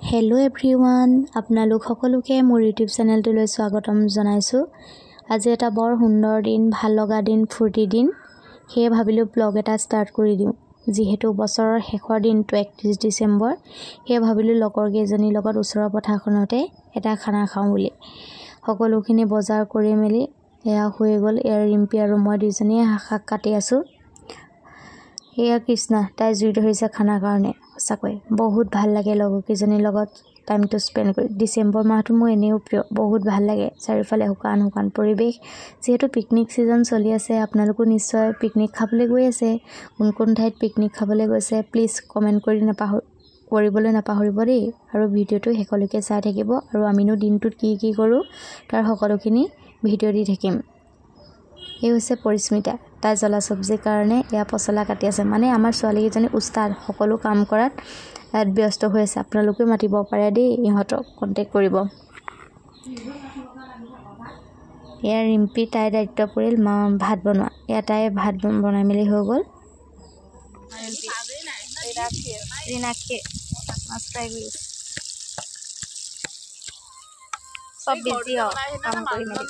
Hello everyone आपनालोक सकलोके मोर YouTube चेनेलटोলৈ स्वागतम जनाइছো। আজি এটা বৰ সুন্দৰ দিন, ভাল লগা দিন, ফূৰ্তি দিন। হে ভাবিলো ব্লগ এটা স্টাৰ্ট কৰি দিও। যেহেতু বছৰৰ শেষৰ দিনটো 31 ডিসেম্বৰ, হে ভাবিলো লগৰ কেইজনীৰ লগত ওচৰৰ পথাৰখনতে এটা খানা খাওঁ বুলি। সকলোখিনি বজাৰ কৰি মেলি এয়া হৈ গল। এয়া ৰিম্পি আৰু মই দুজনীয়ে শাক কাটি আছো। এয়া কৃষ্ণা তাই জুই ধৰিছে খানা কাৰণে। সঁচাকৈ বহুত ভাল লাগে লগৰ কেইজনীৰ লগত টাইমটো স্পেন্ড কৰি। ডিসেম্বৰ মাহটো মোৰ এনেও প্ৰিয়, বহুত ভাল লাগে। চাৰিওফালে শুকান শুকান পৰিৱেশ। যেহেতু পিকনিক সিজন চলি আছে, আপোনালোকো নিশ্চয় পিকনিক খাবলৈ গৈ আছে। কোন ঠাইত পিকনিক খাবলৈ গৈছে প্লিজ কমেন্ট কৰিবলৈ নাপাহৰিব দেই। আৰু ভিডিওটো শেষলৈকে চাই থাকিব আৰু আমিনো দিনটোত কি কৰো তাৰ সকলোখিনি ভিডিও দি থাকিম। এই হৈছে পৰিস্মিতা, তাই জ্বলা সবজিৰ কাৰণে এয়া পছলা কাটি আছে। মানে আমাৰ ছোৱালীকেইজনী উস্তাদ, সকলো কাম কৰাত ব্যস্ত হৈ আছে। আপোনালোকে মাতিব পাৰে দেই, ইহঁতক কন্টেক্ট কৰিব। এয়া ৰিম্পি, তাই দায়িত্ব পৰিল ভাত বনোৱা। এয়া তাই ভাত বনাই মেলি হৈ গল। সব বিজি কাম কৰি মেলি।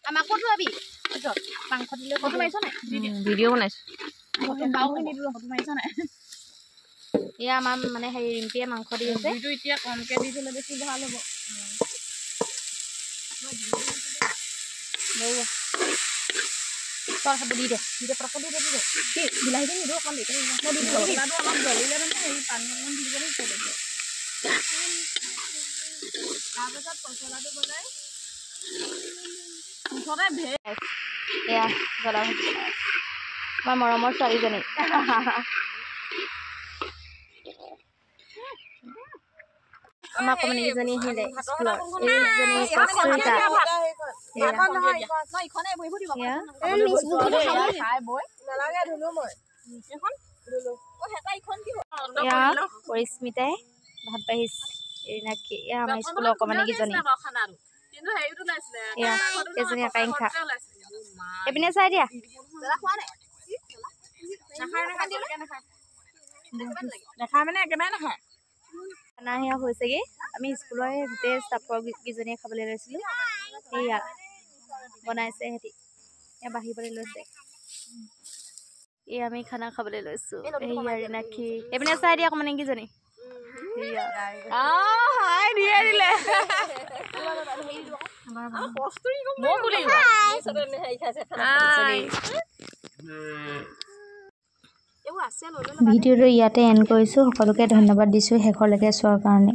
আমাক ফটো আবি মাংস দিলে ফটো মাৰিছ নাই? ভিডিও বনাইছো। ফটো মাৰিছ নাই? এয়া আমাৰ মানে হেৰি ৰিম্পিয়ে মাংস দি আছে। ভিডিও এতিয়া কমকে দি থলে বেছি ভাল হ'ব। তই খাব দি দে পটককৈ দি দে। কি বিলাহী দিম নিদিওঁ, অকণ দি পছলাটো অলপ জ্বলিলে মানে হেৰি পানী অকণ দি দিব লাগিব। তাৰপিছত পছলাটো বনাই মুঠতে এয়া জ্বলা ভাজি আমাৰ মৰমৰ ছোৱালীজনী। আমাৰ কমনীকেইজনী আহিলে স্কুলৰ। এইজনী কষ্টুৰিতা। এয়া পৰিস্মিতাই ভাত বাঢ়িছে। এৰিনাক্ষী, এয়া আমাৰ স্কুলৰ কমনীকেইজনী। এয়া এজনী আকাংক্ষা। এইপিনে চাই দিয়া। নাখায় মানে একেবাৰে নাখায়। খানা সেয়া হৈছেগে। আমি স্কুলৰ গোটেই ষ্টাফৰ কেইজনীয়ে খাবলৈ লৈছিলো। সেয়া বনাইছে সিহঁতি, এয়া বাঢ়িবলৈ লৈছে। আমি খানা খাবলৈ লৈছো। সেয়া ৰিনাক্ষী, এইপিনে চাই দিয়া কমনীকেইজনী। ভিডিওটো ইয়াতে এণ্ড কৰিছো। সকলোকে ধন্যবাদ দিছো শেষলৈকে চোৱাৰ কাৰণে।